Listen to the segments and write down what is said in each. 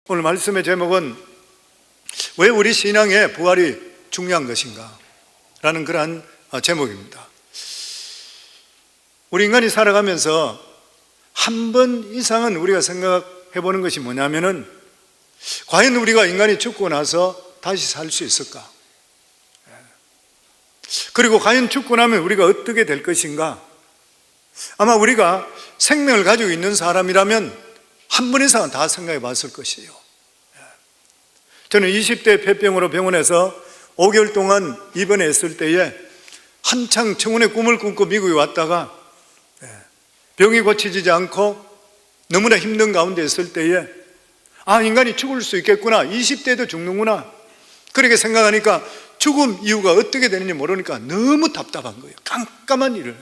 오늘 말씀의 제목은 왜 우리 신앙에 부활이 중요한 것인가? 라는 그러한 제목입니다. 우리 인간이 살아가면서 한 번 이상은 우리가 생각해 보는 것이 뭐냐면은 과연 우리가 인간이 죽고 나서 다시 살 수 있을까? 그리고 과연 죽고 나면 우리가 어떻게 될 것인가? 아마 우리가 생명을 가지고 있는 사람이라면 한 번 이상은 다 생각해 봤을 것이에요. 저는 20대 폐병으로 병원에서 5개월 동안 입원했을 때에 한창 청혼의 꿈을 꿈고 미국에 왔다가 병이 고쳐지지 않고 너무나 힘든 가운데 있을 때에 인간이 죽을 수 있겠구나, 20대도 죽는구나, 그렇게 생각하니까 죽음 이유가 어떻게 되는지 모르니까 너무 답답한 거예요. 깜깜한 일을.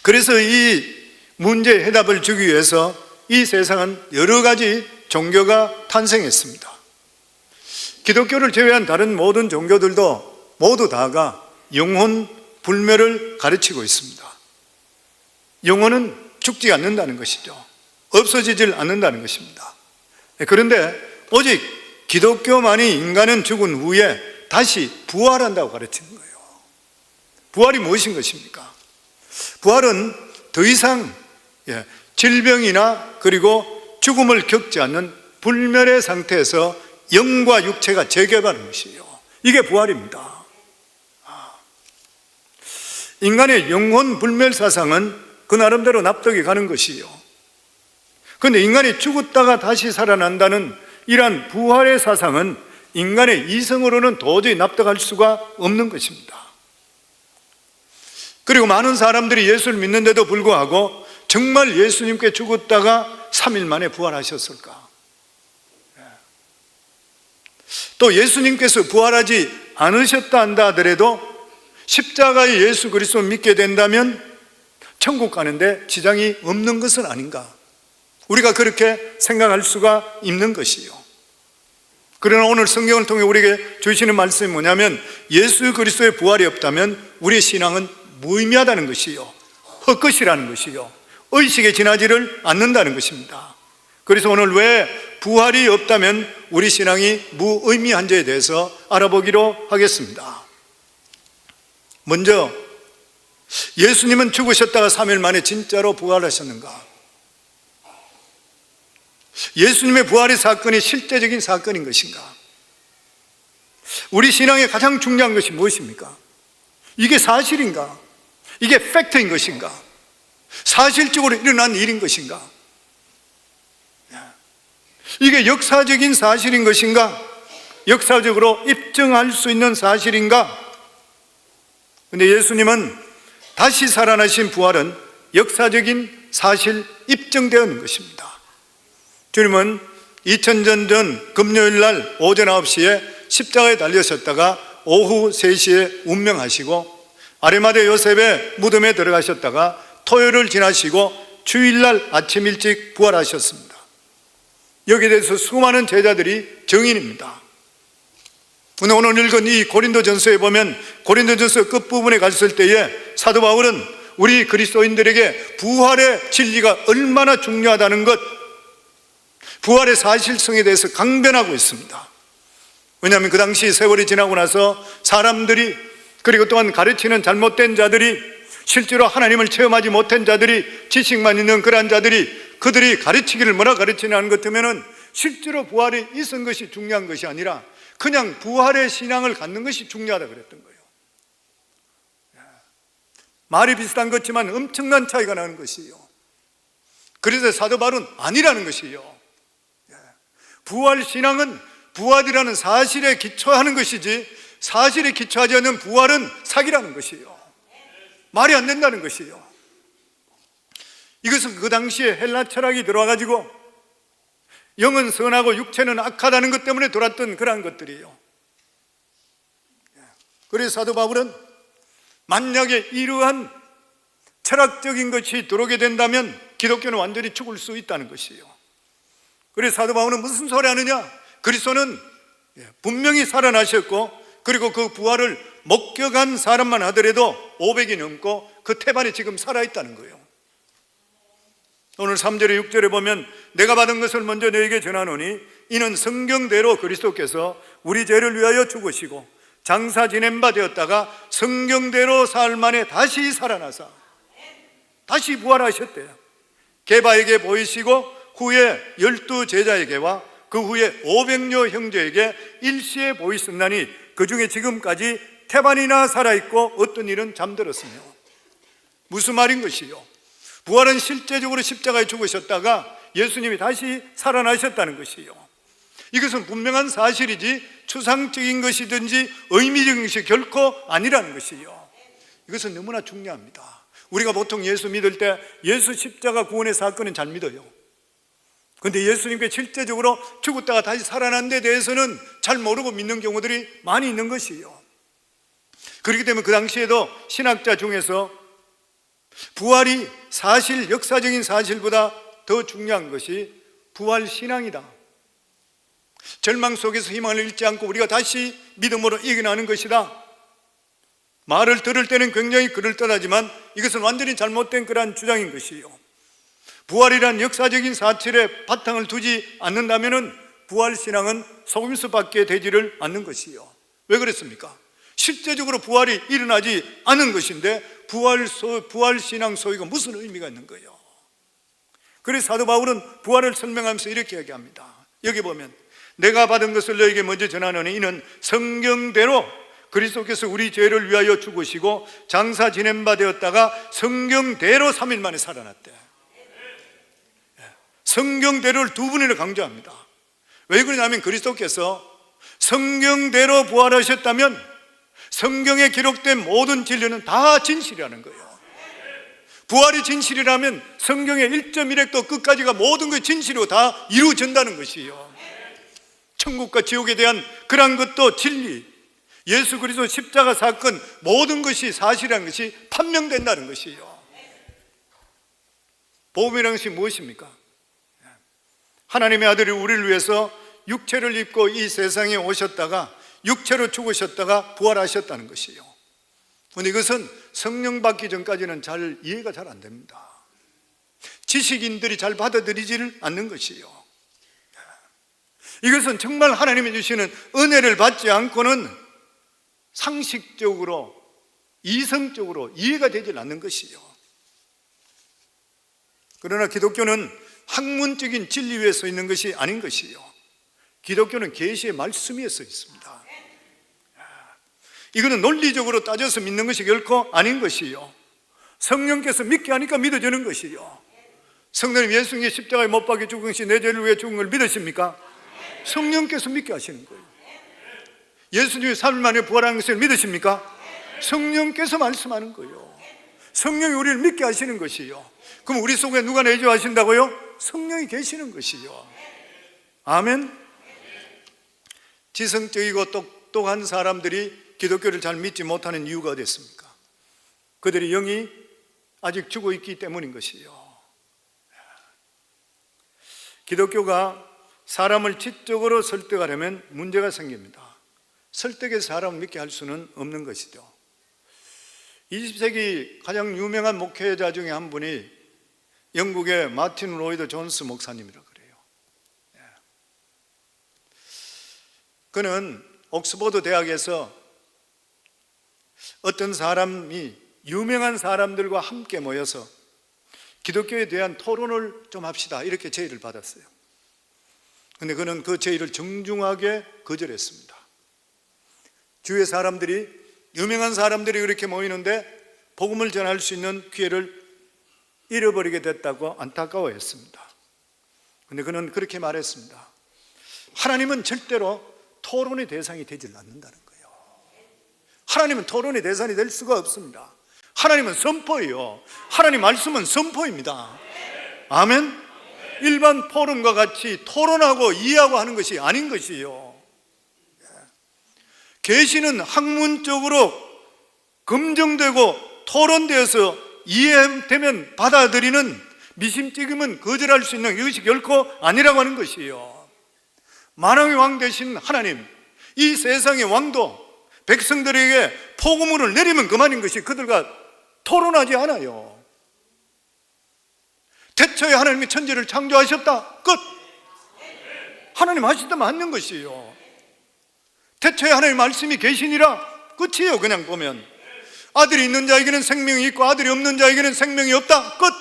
그래서 이 문제의 해답을 주기 위해서 이 세상은 여러 가지 종교가 탄생했습니다. 기독교를 제외한 다른 모든 종교들도 모두 다가 영혼 불멸을 가르치고 있습니다. 영혼은 죽지 않는다는 것이죠. 없어지질 않는다는 것입니다. 그런데 오직 기독교만이 인간은 죽은 후에 다시 부활한다고 가르치는 거예요. 부활이 무엇인 것입니까? 부활은 더 이상 질병이나 그리고 죽음을 겪지 않는 불멸의 상태에서 영과 육체가 재개발하는 것이에요. 이게 부활입니다. 인간의 영혼 불멸 사상은 그 나름대로 납득이 가는 것이에요. 그런데 인간이 죽었다가 다시 살아난다는 이러한 부활의 사상은 인간의 이성으로는 도저히 납득할 수가 없는 것입니다. 그리고 많은 사람들이 예수를 믿는데도 불구하고 정말 예수님께 죽었다가 3일 만에 부활하셨을까? 또 예수님께서 부활하지 않으셨다 한다 하더라도 십자가의 예수 그리스도를 믿게 된다면 천국 가는데 지장이 없는 것은 아닌가? 우리가 그렇게 생각할 수가 있는 것이요. 그러나 오늘 성경을 통해 우리에게 주시는 말씀이 뭐냐면 예수 그리스도의 부활이 없다면 우리의 신앙은 무의미하다는 것이요, 헛것이라는 것이요, 의식에 지나지를 않는다는 것입니다. 그래서 오늘 왜 부활이 없다면 우리 신앙이 무의미한지에 대해서 알아보기로 하겠습니다. 먼저 예수님은 죽으셨다가 3일 만에 진짜로 부활하셨는가? 예수님의 부활의 사건이 실제적인 사건인 것인가? 우리 신앙의 가장 중요한 것이 무엇입니까? 이게 사실인가? 이게 팩트인 것인가? 사실적으로 일어난 일인 것인가? 이게 역사적인 사실인 것인가? 역사적으로 입증할 수 있는 사실인가? 근데 예수님은 다시 살아나신 부활은 역사적인 사실 입증되는 것입니다. 주님은 2000년 전 금요일 날 오전 9시에 십자가에 달리셨다가 오후 3시에 운명하시고 아리마대 요셉의 무덤에 들어가셨다가 토요일을 지나시고 주일날 아침 일찍 부활하셨습니다. 여기에 대해서 수많은 제자들이 증인입니다. 오늘 읽은 이 고린도전서에 보면 고린도전서 끝부분에 갔을 때에 사도 바울은 우리 그리스도인들에게 부활의 진리가 얼마나 중요하다는 것, 부활의 사실성에 대해서 강변하고 있습니다. 왜냐하면 그 당시 세월이 지나고 나서 사람들이, 그리고 또한 가르치는 잘못된 자들이, 실제로 하나님을 체험하지 못한 자들이, 지식만 있는 그러한 자들이 그들이 가르치기를 뭐라 가르치냐는 것 같으면은 실제로 부활이 있은 것이 중요한 것이 아니라 그냥 부활의 신앙을 갖는 것이 중요하다 그랬던 거예요. 말이 비슷한 것 같지만 엄청난 차이가 나는 것이에요. 그래서 사도 바울은 아니라는 것이에요. 부활 신앙은 부활이라는 사실에 기초하는 것이지 사실에 기초하지 않는 부활은 사기라는 것이에요. 말이 안 된다는 것이에요. 이것은 그 당시에 헬라 철학이 들어와가지고 영은 선하고 육체는 악하다는 것 때문에 돌았던 그러한 것들이에요. 그래서 사도 바울은 만약에 이러한 철학적인 것이 들어오게 된다면 기독교는 완전히 죽을 수 있다는 것이에요. 그래서 사도 바울은 무슨 소리 하느냐? 그리스도는 분명히 살아나셨고 그리고 그 부활을 목격한 사람만 하더라도 500이 넘고 그 태반이 지금 살아있다는 거예요. 오늘 3절에 6절에 보면 내가 받은 것을 먼저 너에게 전하노니 이는 성경대로 그리스도께서 우리 죄를 위하여 죽으시고 장사 지낸 바 되었다가 성경대로 사흘 만에 다시 살아나사 다시 부활하셨대요. 게바에게 보이시고 후에 12 제자에게와 그 후에 500여 형제에게 일시에 보이셨나니 그 중에 지금까지 태반이나 살아있고 어떤 일은 잠들었으며. 무슨 말인 것이요? 부활은 실제적으로 십자가에 죽으셨다가 예수님이 다시 살아나셨다는 것이요. 이것은 분명한 사실이지 추상적인 것이든지 의미적인 것이 결코 아니라는 것이요. 이것은 너무나 중요합니다. 우리가 보통 예수 믿을 때 예수 십자가 구원의 사건은 잘 믿어요. 그런데 예수님께 실제적으로 죽었다가 다시 살아난 데 대해서는 잘 모르고 믿는 경우들이 많이 있는 것이요. 그렇기 때문에 그 당시에도 신학자 중에서 부활이 사실, 역사적인 사실보다 더 중요한 것이 부활신앙이다. 절망 속에서 희망을 잃지 않고 우리가 다시 믿음으로 이겨나는 것이다. 말을 들을 때는 굉장히 그럴듯하지만 이것은 완전히 잘못된 그러한 주장인 것이요. 부활이란 역사적인 사실에 바탕을 두지 않는다면 부활신앙은 속임수밖에 되지를 않는 것이요. 왜 그랬습니까? 실제적으로 부활이 일어나지 않은 것인데 부활신앙 소위가 무슨 의미가 있는 거예요? 그래서 사도 바울은 부활을 설명하면서 이렇게 얘기합니다. 여기 보면 내가 받은 것을 너에게 먼저 전하노니 이는 성경대로 그리스도께서 우리 죄를 위하여 죽으시고 장사 지낸 바 되었다가 성경대로 3일 만에 살아났대. 성경대로를 두 번이나 강조합니다. 왜 그러냐면 그리스도께서 성경대로 부활하셨다면 성경에 기록된 모든 진리는 다 진실이라는 거예요. 부활이 진실이라면 성경의 1.1획도 끝까지가 모든 게 진실로 다 이루어진다는 것이에요. 천국과 지옥에 대한 그런 것도 진리, 예수 그리스도 십자가 사건 모든 것이 사실이라는 것이 판명된다는 것이에요. 복음이라는 것이 무엇입니까? 하나님의 아들이 우리를 위해서 육체를 입고 이 세상에 오셨다가 육체로 죽으셨다가 부활하셨다는 것이에요. 그런데 이것은 성령 받기 전까지는 잘 이해가 잘 안 됩니다. 지식인들이 잘 받아들이지를 않는 것이에요. 이것은 정말 하나님이 주시는 은혜를 받지 않고는 상식적으로, 이성적으로 이해가 되질 않는 것이에요. 그러나 기독교는 학문적인 진리 위에 서 있는 것이 아닌 것이에요. 기독교는 계시의 말씀 위에 서 있습니다. 이거는 논리적으로 따져서 믿는 것이 결코 아닌 것이에요. 성령께서 믿게 하니까 믿어지는 것이에요. 성령님 예수님이 십자가에 못 박혀 죽은 것이 내 죄를 위해 죽은 걸 믿으십니까? 성령께서 믿게 하시는 거예요. 예수님이 3일 만에 부활하는 것을 믿으십니까? 성령께서 말씀하는 거예요. 성령이 우리를 믿게 하시는 것이에요. 그럼 우리 속에 누가 내주하신다고요? 성령이 계시는 것이에요. 아멘. 지성적이고 똑똑한 사람들이 기독교를 잘 믿지 못하는 이유가 어딨습니까? 그들의 영이 아직 죽어 있기 때문인 것이에요. 기독교가 사람을 지적으로 설득하려면 문제가 생깁니다. 설득해서 사람을 믿게 할 수는 없는 것이죠. 20세기 가장 유명한 목회자 중에 한 분이 영국의 마틴 로이드 존스 목사님이라고 그래요. 그는 옥스퍼드 대학에서 어떤 사람이 유명한 사람들과 함께 모여서 기독교에 대한 토론을 좀 합시다 이렇게 제의를 받았어요. 그런데 그는 그 제의를 정중하게 거절했습니다. 주위의 사람들이, 유명한 사람들이 그렇게 모이는데 복음을 전할 수 있는 기회를 잃어버리게 됐다고 안타까워했습니다. 그런데 그는 그렇게 말했습니다. 하나님은 절대로 토론의 대상이 되질 않는다는 거예요. 하나님은 토론의 대상이 될 수가 없습니다. 하나님은 선포예요. 하나님 말씀은 선포입니다. 아멘. 일반 포럼과 같이 토론하고 이해하고 하는 것이 아닌 것이에요. 계시는 학문적으로 검증되고 토론되어서 이해되면 받아들이는, 미심쩍으면 거절할 수 있는 이것이 결코 아니라고 하는 것이에요. 만왕의 왕 되신 하나님, 이 세상의 왕도 백성들에게 복음을 내리면 그만인 것이 그들과 토론하지 않아요. 태초에 하나님이 천지를 창조하셨다. 끝. 하나님 하시다 맞는 것이에요. 태초에 하나님 말씀이 계시니라. 끝이에요. 그냥 보면 아들이 있는 자에게는 생명이 있고 아들이 없는 자에게는 생명이 없다. 끝.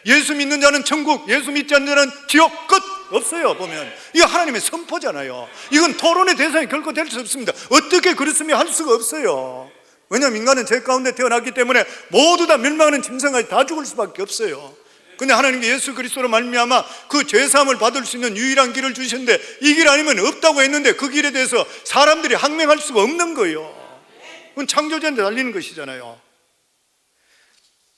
예수 믿는 자는 천국, 예수 믿지 않는 자는 지옥. 끝. 없어요. 보면 이거 하나님의 선포잖아요. 이건 토론의 대상이 결코 될 수 없습니다. 어떻게 그렇으면 할 수가 없어요. 왜냐하면 인간은 죄 가운데 태어났기 때문에 모두 다 멸망하는 짐승까지 다 죽을 수밖에 없어요. 근데 하나님께 예수 그리스도로 말미암아 그 죄사함을 받을 수 있는 유일한 길을 주셨는데 이 길 아니면 없다고 했는데 그 길에 대해서 사람들이 항명할 수가 없는 거예요. 그건 창조주한테 달리는 것이잖아요.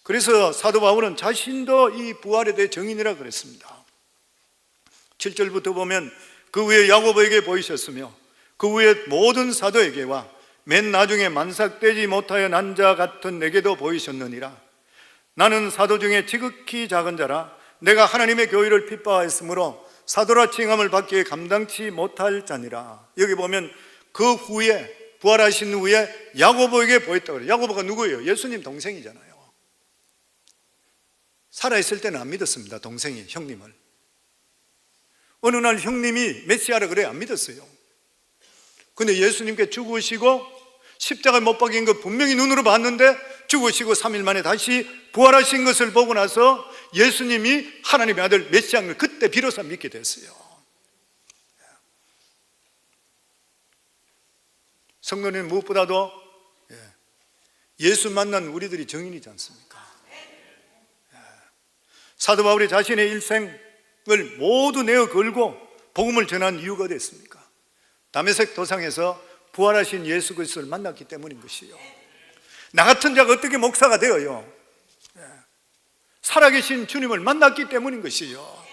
그래서 사도 바울은 자신도 이 부활에 대해 정인이라 그랬습니다. 7절부터 보면 그 후에 야고보에게 보이셨으며 그 후에 모든 사도에게와 맨 나중에 만삭되지 못하여 난 자 같은 내게도 보이셨느니라. 나는 사도 중에 지극히 작은 자라 내가 하나님의 교회를 핍박하였으므로 사도라 칭함을 받기에 감당치 못할 자니라. 여기 보면 그 후에 부활하신 후에 야고보에게 보였다고 그래요. 야고보가 누구예요? 예수님 동생이잖아요. 살아있을 때는 안 믿었습니다. 동생이, 형님을. 어느 날 형님이 메시아라 그래 안 믿었어요. 근데 예수님께 죽으시고 십자가에 못 박힌 거 분명히 눈으로 봤는데 죽으시고 3일 만에 다시 부활하신 것을 보고 나서 예수님이 하나님의 아들 메시아를 그때 비로소 믿게 됐어요. 성도님 무엇보다도 예수 만난 우리들이 정인이지 않습니까? 사도 바울이 자신의 일생을 모두 내어 걸고 복음을 전한 이유가 됐습니까? 다메섹 도상에서 부활하신 예수 그리스도를 만났기 때문인 것이요. 나 같은 자가 어떻게 목사가 되어요? 살아계신 주님을 만났기 때문인 것이요.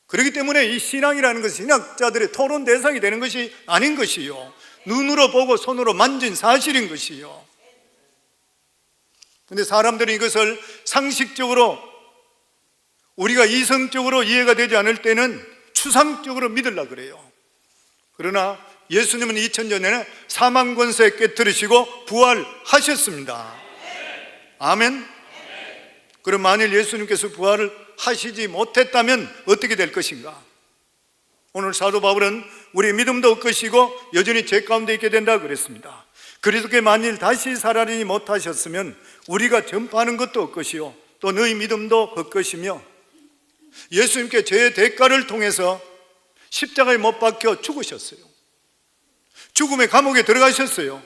그렇기 때문에 이 신앙이라는 것은 신학자들의 토론 대상이 되는 것이 아닌 것이요. 눈으로 보고 손으로 만진 사실인 것이요. 그런데 사람들이 이것을 상식적으로 우리가 이성적으로 이해가 되지 않을 때는 추상적으로 믿으려고 그래요. 그러나 예수님은 2000년 전에 사망 권세 깨뜨리시고 부활하셨습니다. 아멘. 그럼 만일 예수님께서 부활을 하시지 못했다면 어떻게 될 것인가? 오늘 사도 바울은 우리의 믿음도 없으시고 여전히 죄 가운데 있게 된다고 그랬습니다. 그리스도께 만일 다시 살아나지 못하셨으면 우리가 전파하는 것도 없것이요 또 너희 믿음도 없것이며 예수님께 죄의 대가를 통해서 십자가에 못 박혀 죽으셨어요. 죽음의 감옥에 들어가셨어요.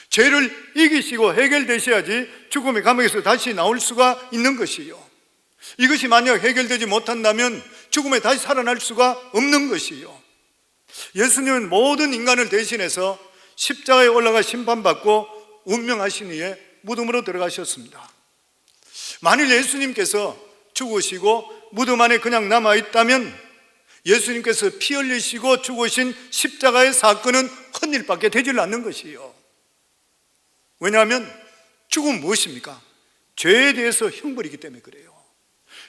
죄를 이기시고 해결되셔야지 죽음의 감옥에서 다시 나올 수가 있는 것이요. 이것이 만약 해결되지 못한다면 죽음에 다시 살아날 수가 없는 것이요. 예수님은 모든 인간을 대신해서 십자가에 올라가 심판받고 운명하신 이에 무덤으로 들어가셨습니다. 만일 예수님께서 죽으시고 무덤 안에 그냥 남아있다면 예수님께서 피 흘리시고 죽으신 십자가의 사건은 헛일밖에 되질 않는 것이에요. 왜냐하면 죽음은 무엇입니까? 죄에 대해서 형벌이기 때문에 그래요.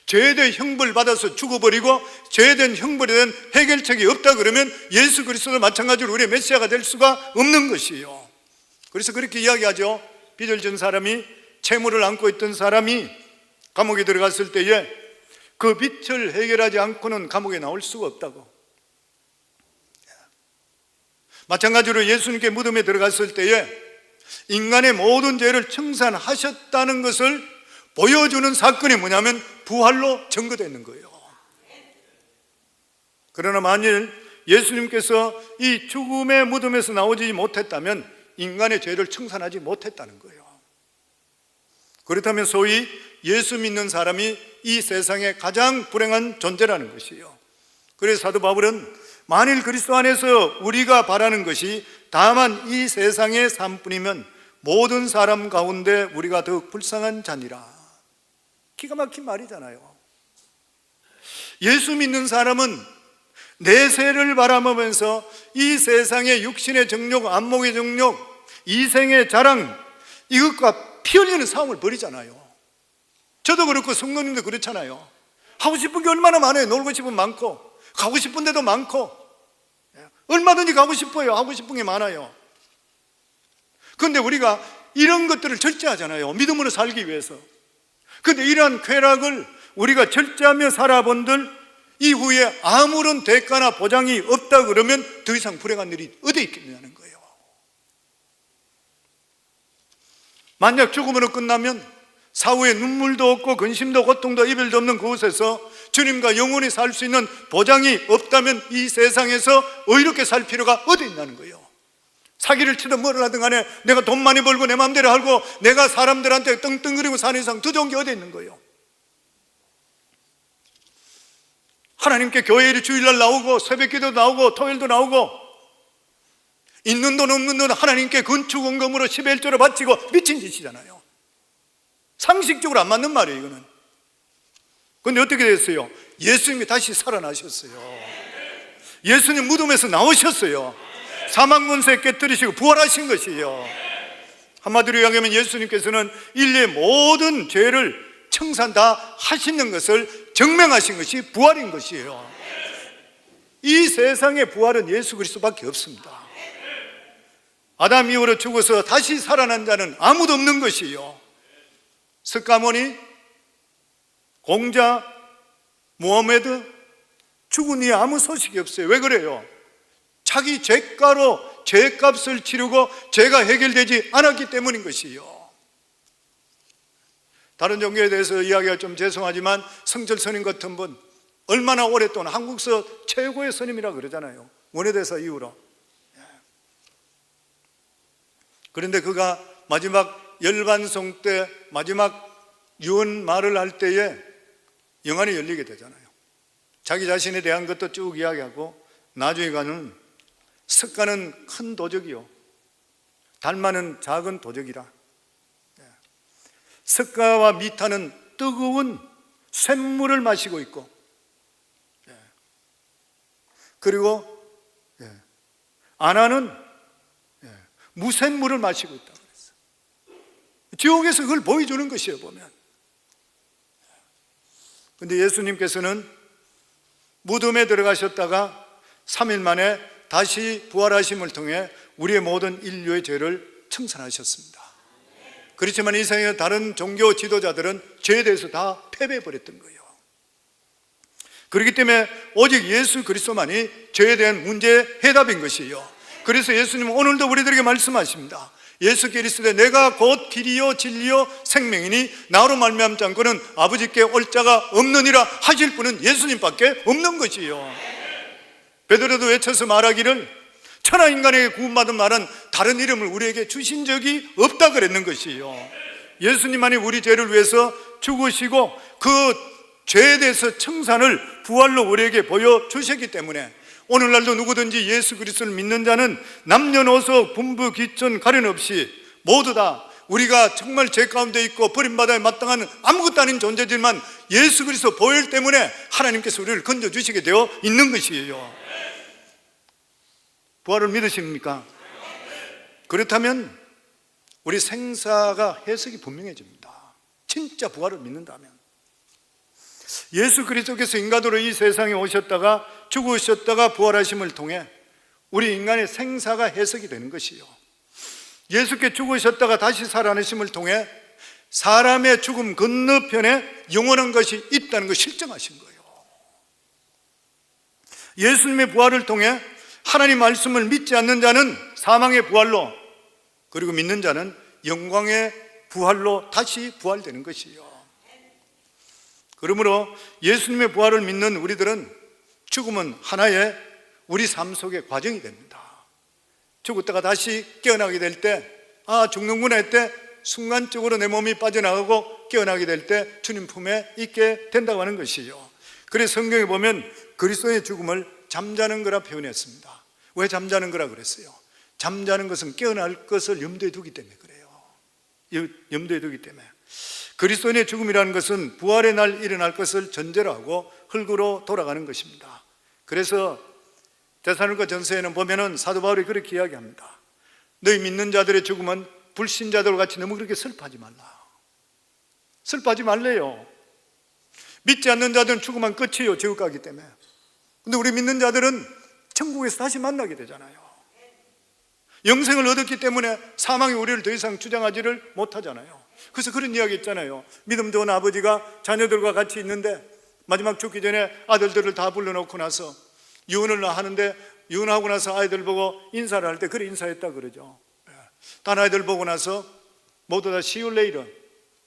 죄에 대해 형벌받아서 죽어버리고 죄에 대한 형벌에 대한 해결책이 없다 그러면 예수 그리스도도 마찬가지로 우리의 메시아가 될 수가 없는 것이에요. 그래서 그렇게 이야기하죠. 빚을 사람이, 채무를 안고 있던 사람이 감옥에 들어갔을 때에 그 빚을 해결하지 않고는 감옥에 나올 수가 없다고. 마찬가지로 예수님께 무덤에 들어갔을 때에 인간의 모든 죄를 청산하셨다는 것을 보여주는 사건이 뭐냐면 부활로 증거되는 거예요. 그러나 만일 예수님께서 이 죽음의 무덤에서 나오지 못했다면 인간의 죄를 청산하지 못했다는 거예요. 그렇다면 소위 예수 믿는 사람이 이 세상에 가장 불행한 존재라는 것이에요. 그래서 사도 바울은 만일 그리스도 안에서 우리가 바라는 것이 다만 이 세상의 삶뿐이면 모든 사람 가운데 우리가 더욱 불쌍한 자니라. 기가 막힌 말이잖아요. 예수 믿는 사람은 내세를 바라보면서 이 세상의 육신의 정욕, 안목의 정욕, 이생의 자랑 이것과 피 흘리는 싸움을 벌이잖아요. 저도 그렇고 성도님도 그렇잖아요. 하고 싶은 게 얼마나 많아요. 놀고 싶은 많고 가고 싶은 데도 많고 얼마든지 가고 싶어요. 하고 싶은 게 많아요. 그런데 우리가 이런 것들을 절제하잖아요. 믿음으로 살기 위해서. 근데 이러한 쾌락을 우리가 절제하며 살아본들 이후에 아무런 대가나 보장이 없다 그러면 더 이상 불행한 일이 어디 있겠냐는 거예요. 만약 죽음으로 끝나면 사후에 눈물도 없고 근심도 고통도 이별도 없는 그곳에서 주님과 영원히 살 수 있는 보장이 없다면 이 세상에서 의롭게 살 필요가 어디 있냐는 거예요. 사기를 치든 뭐를 하든 간에 내가 돈 많이 벌고 내 마음대로 하고 내가 사람들한테 떵떵거리고 사는 이상 더 좋은 게 어디 있는 거예요. 하나님께 교회일이 주일날 나오고 새벽기도 나오고 토요일도 나오고 있는 돈 없는 돈 하나님께 건축원금으로 10의 1조를 바치고 미친 짓이잖아요. 상식적으로 안 맞는 말이에요 이거는. 그런데 어떻게 됐어요? 예수님이 다시 살아나셨어요. 예수님 무덤에서 나오셨어요. 사망권세 깨뜨리시고 부활하신 것이에요. 한마디로 이야기하면 예수님께서는 인류의 모든 죄를 청산 다 하시는 것을 증명하신 것이 부활인 것이에요. 이 세상의 부활은 예수 그리스도밖에 없습니다. 아담 이후로 죽어서 다시 살아난 자는 아무도 없는 것이에요. 스가모니, 공자, 무하메드 죽은 이에 아무 소식이 없어요. 왜 그래요? 자기 죄가로 죄값을 치르고 죄가 해결되지 않았기 때문인 것이에요. 다른 종교에 대해서 이야기가 좀 죄송하지만 성철 스님 같은 분 얼마나 오랫동안 한국서 최고의 스님이라 그러잖아요. 원효대사 이후로. 그런데 그가 마지막 열반송 때 마지막 유언 말을 할 때에 영안이 열리게 되잖아요. 자기 자신에 대한 것도 쭉 이야기하고 나중에 가는 석가는 큰 도적이요 달마는 작은 도적이라. 석가와 미타는 뜨거운 샘물을 마시고 있고 그리고 아나는 무샘물을 마시고 있다고 그랬어요. 지옥에서 그걸 보여주는 것이에요 보면. 그런데 예수님께서는 무덤에 들어가셨다가 3일 만에 다시 부활하심을 통해 우리의 모든 인류의 죄를 청산하셨습니다. 그렇지만 이 세상의 다른 종교 지도자들은 죄에 대해서 다 패배해버렸던 거예요. 그렇기 때문에 오직 예수 그리스도만이 죄에 대한 문제의 해답인 것이에요. 그래서 예수님은 오늘도 우리들에게 말씀하십니다. 예수 그리스도에 내가 곧 길이요 진리요 생명이니 나로 말미암지 않고는 아버지께 올 자가 없느니라 하실 분은 예수님밖에 없는 것이에요. 베드로도 외쳐서 말하기를 천하 인간에게 구원받은 말은 다른 이름을 우리에게 주신 적이 없다 그랬는 것이에요. 예수님만이 우리 죄를 위해서 죽으시고 그 죄에 대해서 청산을 부활로 우리에게 보여주셨기 때문에 오늘날도 누구든지 예수 그리스도를 믿는 자는 남녀노소 분부 귀천 가련 없이 모두 다 우리가 정말 죄 가운데 있고 버림받아야 마땅한 아무것도 아닌 존재지만 예수 그리스도 보혈 때문에 하나님께서 우리를 건져주시게 되어 있는 것이에요. 부활을 믿으십니까? 그렇다면 우리 생사가 해석이 분명해집니다. 진짜 부활을 믿는다면 예수 그리스도께서 인간으로 이 세상에 오셨다가 죽으셨다가 부활하심을 통해 우리 인간의 생사가 해석이 되는 것이요, 예수께 죽으셨다가 다시 살아나심을 통해 사람의 죽음 건너편에 영원한 것이 있다는 것을 실증하신 거예요. 예수님의 부활을 통해 하나님 말씀을 믿지 않는 자는 사망의 부활로, 그리고 믿는 자는 영광의 부활로 다시 부활되는 것이에요. 그러므로 예수님의 부활을 믿는 우리들은 죽음은 하나의 우리 삶 속의 과정이 됩니다. 죽었다가 다시 깨어나게 될 때, 죽는구나 했을 때 순간적으로 내 몸이 빠져나가고 깨어나게 될 때 주님 품에 있게 된다고 하는 것이에요. 그래서 성경에 보면 그리스도의 죽음을 잠자는 거라 표현했습니다. 왜 잠자는 거라 그랬어요? 잠자는 것은 깨어날 것을 염두에 두기 때문에 그래요. 염두에 두기 때문에. 그리스도인의 죽음이라는 것은 부활의 날 일어날 것을 전제로 하고 흙으로 돌아가는 것입니다. 그래서 데살로니가 전서에는 보면은 사도 바울이 그렇게 이야기합니다. 너희 믿는 자들의 죽음은 불신자들과 같이 너무 그렇게 슬퍼하지 말라. 슬퍼하지 말래요. 믿지 않는 자들은 죽으면 끝이에요. 지옥 가기 때문에. 근데 우리 믿는 자들은 천국에서 다시 만나게 되잖아요. 영생을 얻었기 때문에 사망이 우리를 더 이상 주장하지를 못하잖아요. 그래서 그런 이야기 있잖아요. 믿음 좋은 아버지가 자녀들과 같이 있는데 마지막 죽기 전에 아들들을 다 불러놓고 나서 유언을 하는데, 유언하고 나서 아이들 보고 인사를 할 때 그래 인사했다 그러죠. 단 아이들 보고 나서 모두 다 See you later,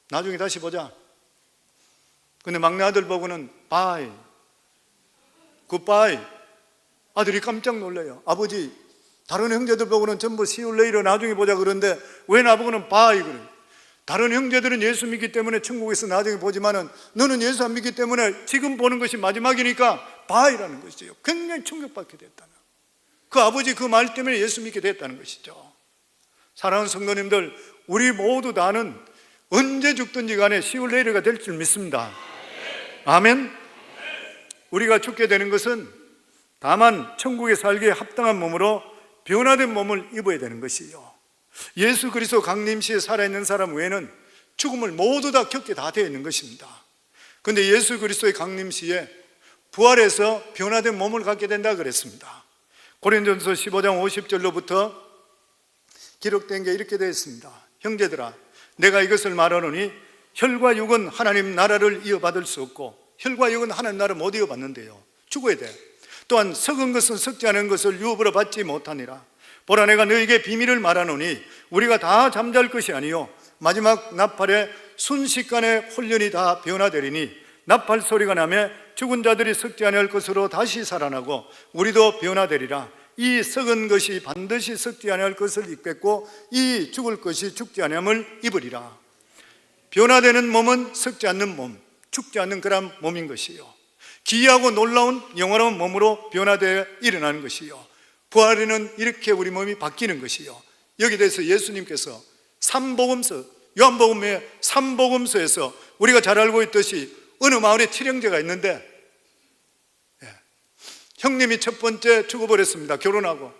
나중에 다시 보자. 근데 막내 아들 보고는 Bye, Goodbye. 아들이 깜짝 놀라요. 아버지, 다른 형제들 보고는 전부 See you later, 나중에 보자 그러는데 왜 나보고는 Bye 그래? 다른 형제들은 예수 믿기 때문에 천국에서 나중에 보지만은 너는 예수 안 믿기 때문에 지금 보는 것이 마지막이니까 Bye라는 것이죠. 굉장히 충격받게 됐다는, 그 아버지 그 말 때문에 예수 믿게 됐다는 것이죠. 사랑하는 성도님들, 우리 모두 다는 언제 죽든지 간에 See you later가 될 줄 믿습니다. 아멘. 우리가 죽게 되는 것은 다만 천국에 살기에 합당한 몸으로 변화된 몸을 입어야 되는 것이요, 예수 그리스도 강림시에 살아있는 사람 외에는 죽음을 모두 다 겪게 다 되어 있는 것입니다. 그런데 예수 그리스도의 강림시에 부활해서 변화된 몸을 갖게 된다 그랬습니다. 고린도전서 15장 50절로부터 기록된 게 이렇게 되어 있습니다. 형제들아, 내가 이것을 말하노니 혈과 육은 하나님 나라를 이어받을 수 없고, 혈과 육은 하나님 나라를 못 이어받는데요, 죽어야 돼. 또한 썩은 것은 썩지 않은 것을 유업으로 받지 못하니라. 보라, 내가 너에게 비밀을 말하노니 우리가 다 잠잘 것이 아니요 마지막 나팔에 순식간에 홀연히 다 변화되리니, 나팔 소리가 나며 죽은 자들이 썩지 아니할 것으로 다시 살아나고 우리도 변화되리라. 이 썩은 것이 반드시 썩지 아니할 것을 입겠고 이 죽을 것이 죽지 아니함을 입으리라. 변화되는 몸은 썩지 않는 몸, 죽지 않는 그런 몸인 것이요, 기이하고 놀라운 영원한 몸으로 변화되어 일어나는 것이요, 부활에는 이렇게 우리 몸이 바뀌는 것이요. 여기 대해서 예수님께서 삼복음서, 요한복음의 삼복음서에서 우리가 잘 알고 있듯이 어느 마을에 칠형제가 있는데, 형님이 첫 번째 죽어버렸습니다. 결혼하고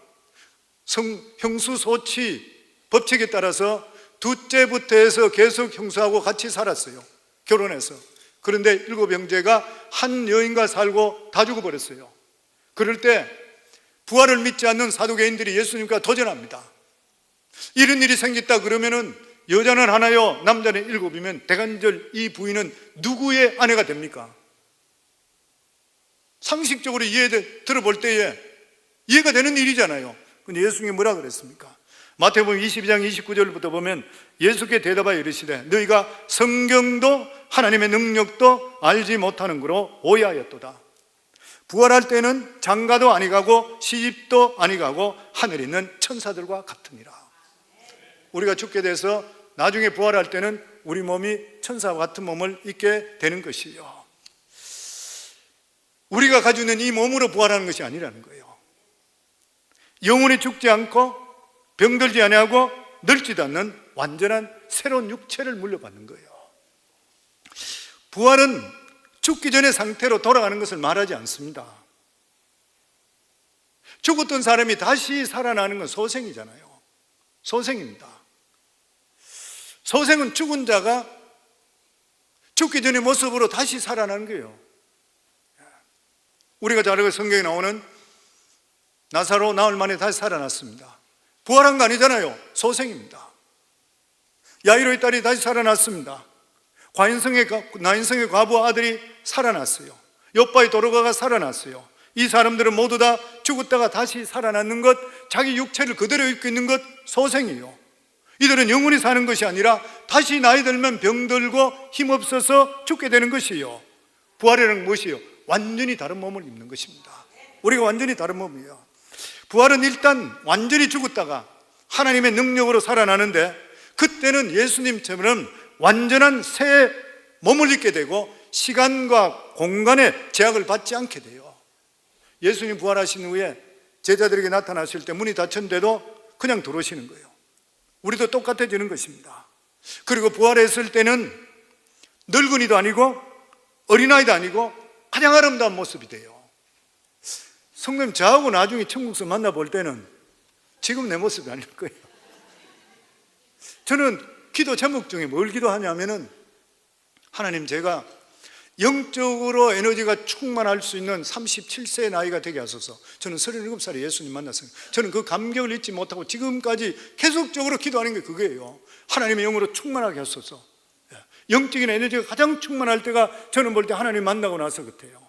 형수소치 법칙에 따라서 둘째부터 해서 계속 형수하고 같이 살았어요, 결혼해서. 그런데 일곱 형제가 한 여인과 살고 다 죽어버렸어요. 그럴 때 부활을 믿지 않는 사두개인들이 예수님과 도전합니다. 이런 일이 생겼다 그러면은 여자는 하나요 남자는 일곱이면 대간절 이 부인은 누구의 아내가 됩니까? 상식적으로 들어볼 때에 이해가 되는 일이잖아요. 근데 예수님이 뭐라 그랬습니까? 마태복음 22장 29절부터 보면 예수께 대답하여 이르시되 너희가 성경도 하나님의 능력도 알지 못하는 거로 오해하였도다. 부활할 때는 장가도 아니 가고 시집도 아니 가고 하늘에 있는 천사들과 같으니라. 우리가 죽게 돼서 나중에 부활할 때는 우리 몸이 천사와 같은 몸을 입게 되는 것이요, 우리가 가지고 있는 이 몸으로 부활하는 것이 아니라는 거예요. 영원히 죽지 않고 병들지 아니하고 늙지도 않는 완전한 새로운 육체를 물려받는 거예요. 부활은 죽기 전의 상태로 돌아가는 것을 말하지 않습니다. 죽었던 사람이 다시 살아나는 건 소생이잖아요. 소생입니다. 소생은 죽은 자가 죽기 전의 모습으로 다시 살아나는 거예요. 우리가 잘 알고 성경에 나오는 나사로 나흘 만에 다시 살아났습니다. 부활한 거 아니잖아요. 소생입니다. 야이로의 딸이 다시 살아났습니다. 나인성의 과부 아들이 살아났어요. 욥바의 도로가가 살아났어요. 이 사람들은 모두 다 죽었다가 다시 살아났는 것, 자기 육체를 그대로 입고 있는 것, 소생이에요. 이들은 영원히 사는 것이 아니라 다시 나이 들면 병들고 힘없어서 죽게 되는 것이에요. 부활이라는 무엇이에요? 완전히 다른 몸을 입는 것입니다. 우리가 완전히 다른 몸이에요. 부활은 일단 완전히 죽었다가 하나님의 능력으로 살아나는데, 그때는 예수님처럼 완전한 새 몸을 입게 되고 시간과 공간의 제약을 받지 않게 돼요. 예수님 부활하신 후에 제자들에게 나타나실 때 문이 닫혔는데도 그냥 들어오시는 거예요. 우리도 똑같아지는 것입니다. 그리고 부활했을 때는 늙은이도 아니고 어린아이도 아니고 가장 아름다운 모습이 돼요. 성도님, 저하고 나중에 천국에서 만나볼 때는 지금 내 모습이 아닐 거예요. 저는 기도 제목 중에 뭘 기도하냐면은, 하나님, 제가 영적으로 에너지가 충만할 수 있는 37세의 나이가 되게 하소서. 저는 37살에 예수님 만났어요. 저는 그 감격을 잊지 못하고 지금까지 계속적으로 기도하는 게 그거예요. 하나님의 영으로 충만하게 하소서. 영적인 에너지가 가장 충만할 때가 저는 볼 때 하나님 만나고 나서 같아요.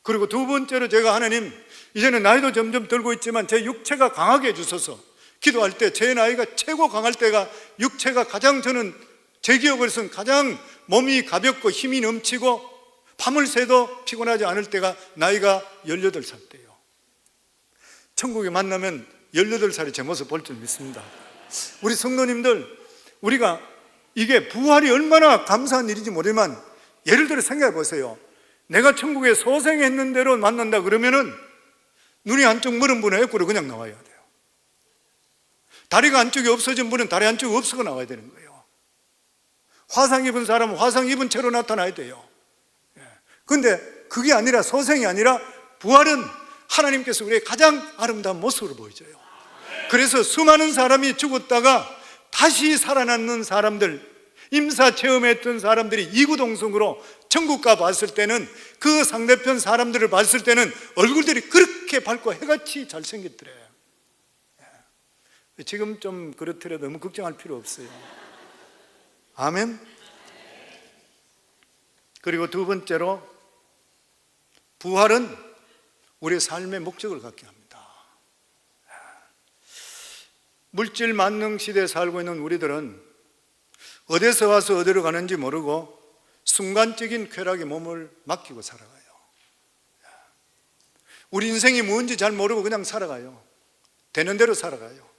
그리고 두 번째로 제가 하나님, 이제는 나이도 점점 들고 있지만 제 육체가 강하게 해주소서. 기도할 때 제 나이가 최고 강할 때가 육체가 가장, 저는 제 기억으로서는 가장 몸이 가볍고 힘이 넘치고 밤을 새도 피곤하지 않을 때가 나이가 18살 때예요. 천국에 만나면 18살이 제 모습 볼 줄 믿습니다. 우리 성도님들, 우리가 이게 부활이 얼마나 감사한 일인지 모르지만 예를 들어 생각해 보세요. 내가 천국에 소생했는 대로 만난다 그러면은 눈이 한쪽 멀은 분은 애꾸로 그냥 나와야 돼요. 다리가 한쪽이 없어진 분은 다리 한쪽이 없어서 나와야 되는 거예요. 화상 입은 사람은 화상 입은 채로 나타나야 돼요. 그런데 그게 아니라, 소생이 아니라 부활은 하나님께서 우리의 가장 아름다운 모습으로 보여줘요. 그래서 수많은 사람이 죽었다가 다시 살아났는 사람들, 임사 체험했던 사람들이 이구동성으로 천국 가 봤을 때는, 그 상대편 사람들을 봤을 때는 얼굴들이 그렇게 밝고 해같이 잘생겼더래. 지금 좀 그렇더라도 너무 걱정할 필요 없어요. 아멘. 그리고 두 번째로, 부활은 우리의 삶의 목적을 갖게 합니다. 물질 만능 시대에 살고 있는 우리들은 어디서 와서 어디로 가는지 모르고 순간적인 쾌락에 몸을 맡기고 살아가요. 우리 인생이 뭔지 잘 모르고 그냥 살아가요. 되는 대로 살아가요.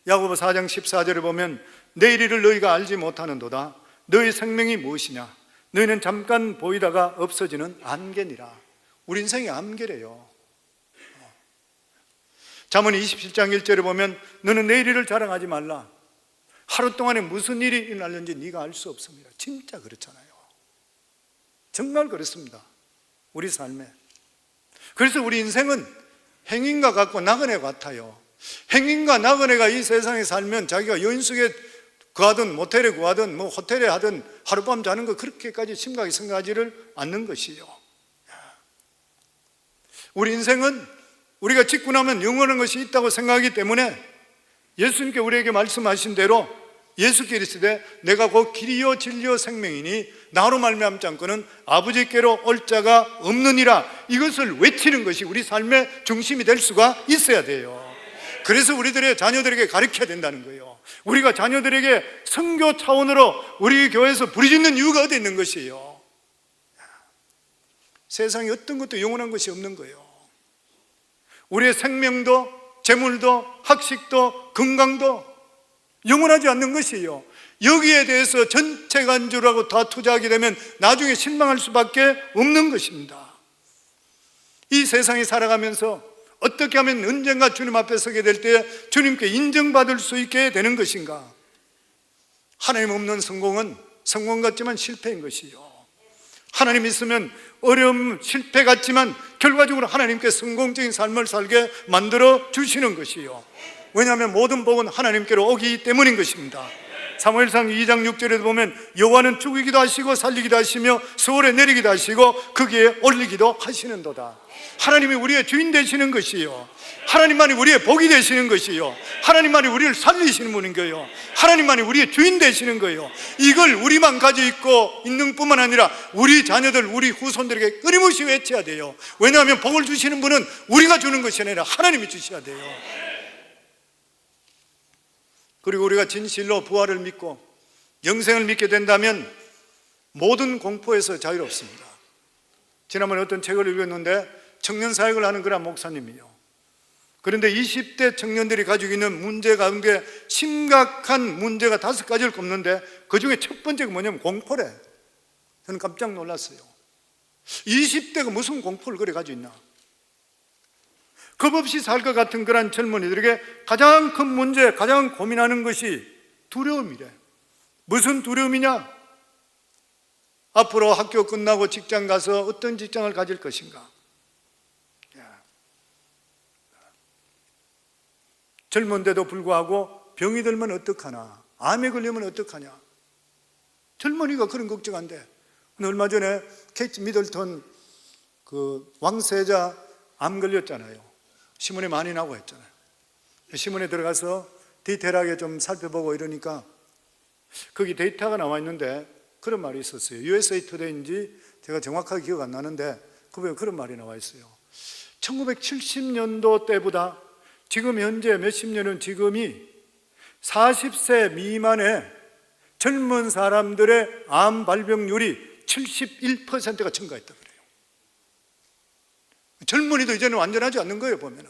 야고보 4장 14절을 보면 내일 일을 너희가 알지 못하는도다. 너희 생명이 무엇이냐? 너희는 잠깐 보이다가 없어지는 안개니라. 우리 인생이 안개래요. 잠언 27장 1절에 보면 너는 내일 일을 자랑하지 말라. 하루 동안에 무슨 일이 일어날는지 네가 알 수 없습니다. 진짜 그렇잖아요. 정말 그렇습니다. 우리 삶에. 그래서 우리 인생은 행인과 같고 나그네 같아요. 행인과 나그네가 이 세상에 살면 자기가 여인 속에 구하든 모텔에 구하든 뭐 호텔에 하든 하룻밤 자는 거 그렇게까지 심각하게 생각하지를 않는 것이요. 우리 인생은 우리가 짓고 나면 영원한 것이 있다고 생각하기 때문에 예수님께 우리에게 말씀하신 대로 예수께서 이르시되 내가 곧 길이요 진리요 생명이니 나로 말미암지 않고는 아버지께로 올 자가 없느니라. 이것을 외치는 것이 우리 삶의 중심이 될 수가 있어야 돼요. 그래서 우리들의 자녀들에게 가르쳐야 된다는 거예요. 우리가 자녀들에게 선교 차원으로 우리 교회에서 부르짖는 이유가 어디 있는 것이에요? 세상에 어떤 것도 영원한 것이 없는 거예요. 우리의 생명도 재물도 학식도 건강도 영원하지 않는 것이에요. 여기에 대해서 전체 간주라고 다 투자하게 되면 나중에 실망할 수밖에 없는 것입니다. 이 세상에 살아가면서 어떻게 하면 언젠가 주님 앞에 서게 될 때 주님께 인정받을 수 있게 되는 것인가? 하나님 없는 성공은 성공 같지만 실패인 것이요. 하나님 있으면 어려움, 실패 같지만 결과적으로 하나님께 성공적인 삶을 살게 만들어 주시는 것이요. 왜냐하면 모든 복은 하나님께로 오기 때문인 것입니다. 사무엘상 2장 6절에 보면 여호와는 죽이기도 하시고 살리기도 하시며 서울에 내리기도 하시고 거기에 올리기도 하시는도다. 하나님이 우리의 주인 되시는 것이요, 하나님만이 우리의 복이 되시는 것이요, 하나님만이 우리를 살리시는 분인 거예요. 하나님만이 우리의 주인 되시는 거예요. 이걸 우리만 가지고 있고 있는 뿐만 아니라 우리 자녀들, 우리 후손들에게 끊임없이 외쳐야 돼요. 왜냐하면 복을 주시는 분은 우리가 주는 것이 아니라 하나님이 주셔야 돼요. 그리고 우리가 진실로 부활을 믿고 영생을 믿게 된다면 모든 공포에서 자유롭습니다. 지난번에 어떤 책을 읽었는데 청년 사역을 하는 그런 목사님이요. 그런데 20대 청년들이 가지고 있는 문제 가운데 심각한 문제가 5가지를 꼽는데 그 중에 첫 번째가 뭐냐면 공포래. 저는 깜짝 놀랐어요. 20대가 무슨 공포를 그래 가지고 있나? 겁없이 살 것 같은 그런 젊은이들에게 가장 큰 문제, 가장 고민하는 것이 두려움이래. 무슨 두려움이냐? 앞으로 학교 끝나고 직장 가서 어떤 직장을 가질 것인가? 젊은데도 불구하고 병이 들면 어떡하나? 암에 걸리면 어떡하냐? 젊은이가 그런 걱정한데 근데 얼마 전에 케이트 미들턴 그 왕세자 암 걸렸잖아요. 신문에 많이 나오고 했잖아요. 신문에 들어가서 디테일하게 좀 살펴보고 이러니까 거기 데이터가 나와 있는데 그런 말이 있었어요. USA 투데이인지 제가 정확하게 기억 안 나는데 그 보면 그런 말이 나와 있어요. 1970년도 때보다 지금 현재 몇십 년은 지금이 40세 미만의 젊은 사람들의 암 발병률이 71%가 증가했다 그래요. 젊은이도 이제는 완전하지 않는 거예요. 보면은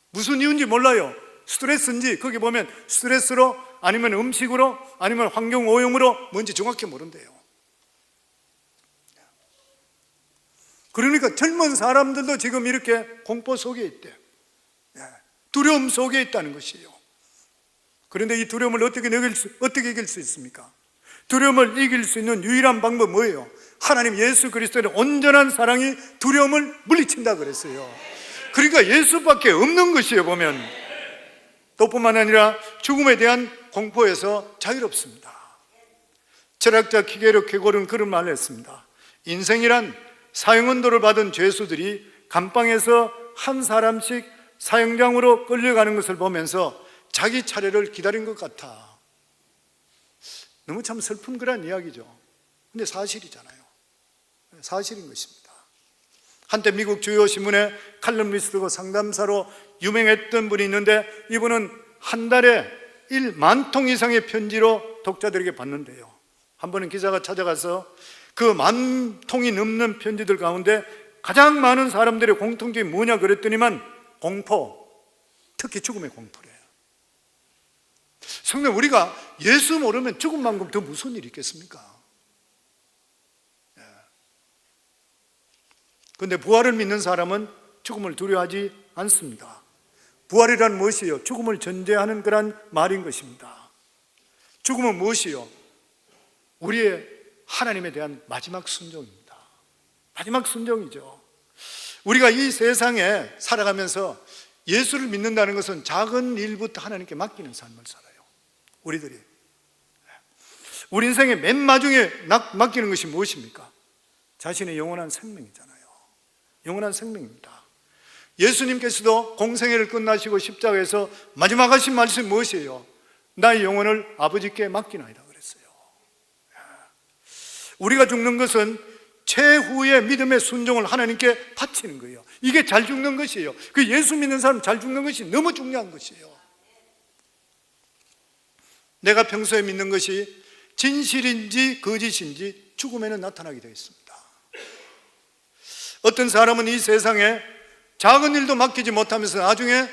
무슨 이유인지 몰라요. 스트레스인지, 거기 보면 스트레스로 아니면 음식으로 아니면 환경 오염으로 뭔지 정확히 모른대요. 그러니까 젊은 사람들도 지금 이렇게 공포 속에 있대. 두려움 속에 있다는 것이에요. 그런데 이 두려움을 어떻게 이길 수 있습니까? 두려움을 이길 수 있는 유일한 방법 뭐예요? 하나님 예수 그리스도의 온전한 사랑이 두려움을 물리친다 그랬어요. 그러니까 예수밖에 없는 것이에요. 보면 또 뿐만 아니라 죽음에 대한 공포에서 자유롭습니다. 철학자 키게르 케골은 그런 말을 했습니다. 인생이란 사형언도를 받은 죄수들이 감방에서 한 사람씩 사형장으로 끌려가는 것을 보면서 자기 차례를 기다린 것 같아. 너무 참 슬픈 그런 이야기죠. 근데 사실이잖아요. 사실인 것입니다. 한때 미국 주요 신문에 칼럼니스트고 상담사로 유명했던 분이 있는데 이분은 한 달에 1만 통 이상의 편지로 독자들에게 받는데요. 한 번은 기자가 찾아가서 그 10,000통이 넘는 편지들 가운데 가장 많은 사람들의 공통점이 뭐냐 그랬더니만 공포, 특히 죽음의 공포래요. 성도, 우리가 예수 모르면 죽음만큼 더 무서운 일이 있겠습니까? 그런데 부활을 믿는 사람은 죽음을 두려워하지 않습니다. 부활이란 무엇이요? 죽음을 전제하는 그런 말인 것입니다. 죽음은 무엇이요? 우리의 하나님에 대한 마지막 순종입니다. 마지막 순종이죠. 우리가 이 세상에 살아가면서 예수를 믿는다는 것은 작은 일부터 하나님께 맡기는 삶을 살아요. 우리들이. 우리 인생의 맨 마중에 맡기는 것이 무엇입니까? 자신의 영원한 생명이잖아요. 영원한 생명입니다. 예수님께서도 공생애를 끝나시고 십자가에서 마지막 하신 말씀이 무엇이에요? 나의 영혼을 아버지께 맡기나이다 그랬어요. 우리가 죽는 것은 최후의 믿음의 순종을 하나님께 바치는 거예요. 이게 잘 죽는 것이에요. 그 예수 믿는 사람 잘 죽는 것이 너무 중요한 것이에요. 내가 평소에 믿는 것이 진실인지 거짓인지 죽음에는 나타나게 되어 있습니다. 어떤 사람은 이 세상에 작은 일도 맡기지 못하면서 나중에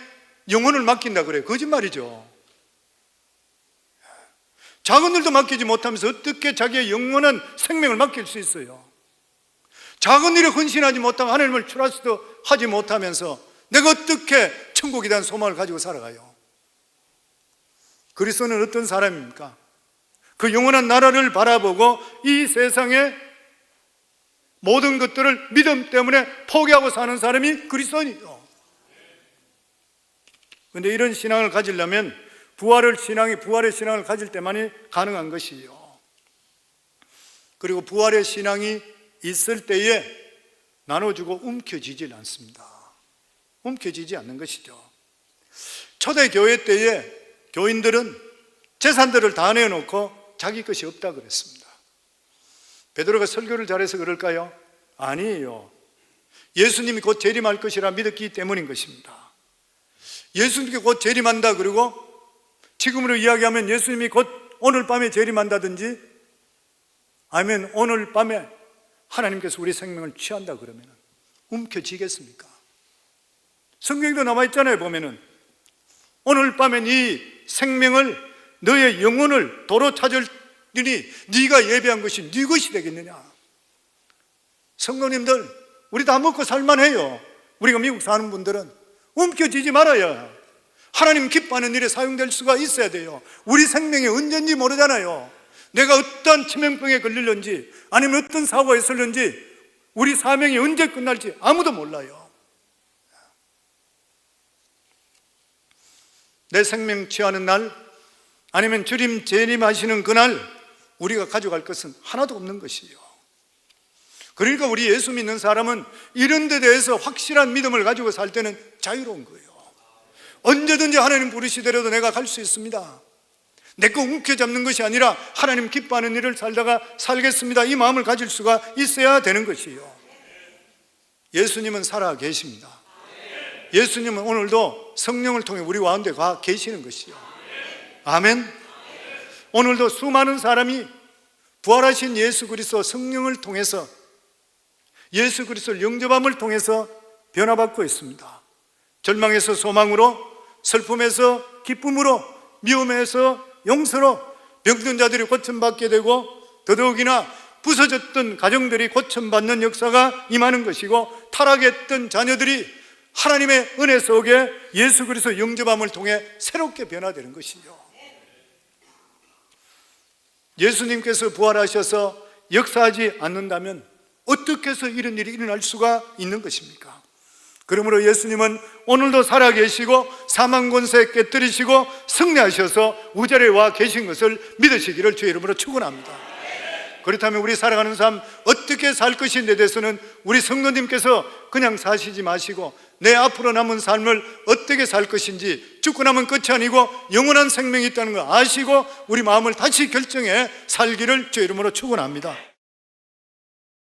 영혼을 맡긴다 그래요. 거짓말이죠. 작은 일도 맡기지 못하면서 어떻게 자기의 영원한 생명을 맡길 수 있어요? 작은 일에 헌신하지 못하고 하나님을 트러스트 하지 못하면서 내가 어떻게 천국에 대한 소망을 가지고 살아가요? 그리스도는 어떤 사람입니까? 그 영원한 나라를 바라보고 이 세상의 모든 것들을 믿음 때문에 포기하고 사는 사람이 그리스도인이죠. 그런데 이런 신앙을 가지려면 부활의 신앙을 가질 때만이 가능한 것이에요. 그리고 부활의 신앙이 있을 때에 나눠주고 움켜쥐질 않습니다. 움켜쥐지 않는 것이죠. 초대 교회 때에 교인들은 재산들을 다 내놓고 자기 것이 없다 그랬습니다. 베드로가 설교를 잘해서 그럴까요? 아니에요. 예수님이 곧 재림할 것이라 믿었기 때문인 것입니다. 예수님께 곧 재림한다 그리고 지금으로 이야기하면 예수님이 곧 오늘 밤에 재림한다든지 아니면 오늘 밤에 하나님께서 우리 생명을 취한다 그러면 움켜쥐겠습니까? 성경에도 나와 있잖아요. 보면은 오늘 밤에 네 생명을 너의 영혼을 도로 찾으니 네가 예배한 것이 네 것이 되겠느냐? 성도님들, 우리 다 먹고 살만해요. 우리가 미국 사는 분들은 움켜쥐지 말아요. 하나님 기뻐하는 일에 사용될 수가 있어야 돼요. 우리 생명이 언제인지 모르잖아요. 내가 어떤 치명병에 걸릴는지 아니면 어떤 사고가 있을는지 우리 사명이 언제 끝날지 아무도 몰라요. 내 생명 취하는 날 아니면 주님 재림하시는 그날 우리가 가져갈 것은 하나도 없는 것이에요. 그러니까 우리 예수 믿는 사람은 이런 데 대해서 확실한 믿음을 가지고 살 때는 자유로운 거예요. 언제든지 하나님 부르시더라도 내가 갈 수 있습니다. 내 거 움켜잡는 것이 아니라 하나님 기뻐하는 일을 살다가 살겠습니다, 이 마음을 가질 수가 있어야 되는 것이에요. 예수님은 살아 계십니다. 예수님은 오늘도 성령을 통해 우리 가운데 가 계시는 것이요. 아멘. 오늘도 수많은 사람이 부활하신 예수 그리스도 성령을 통해서, 예수 그리스도를 영접함을 통해서 변화받고 있습니다. 절망에서 소망으로, 슬픔에서 기쁨으로, 미움에서 용서로 병든 자들이 고침받게 되고, 더더욱이나 부서졌던 가정들이 고침받는 역사가 임하는 것이고, 타락했던 자녀들이 하나님의 은혜 속에 예수 그리스도 영접함을 통해 새롭게 변화되는 것이죠. 예수님께서 부활하셔서 역사하지 않는다면 어떻게 해서 이런 일이 일어날 수가 있는 것입니까? 그러므로 예수님은 오늘도 살아계시고 사망 권세 깨뜨리시고 승리하셔서 우자리에 와 계신 것을 믿으시기를 주의 이름으로 축원합니다. 그렇다면 우리 살아가는 삶 어떻게 살 것인데 대해서는 우리 성도님께서 그냥 사시지 마시고 내 앞으로 남은 삶을 어떻게 살 것인지, 죽고 나면 끝이 아니고 영원한 생명이 있다는 걸 아시고 우리 마음을 다시 결정해 살기를 주의 이름으로 축원합니다.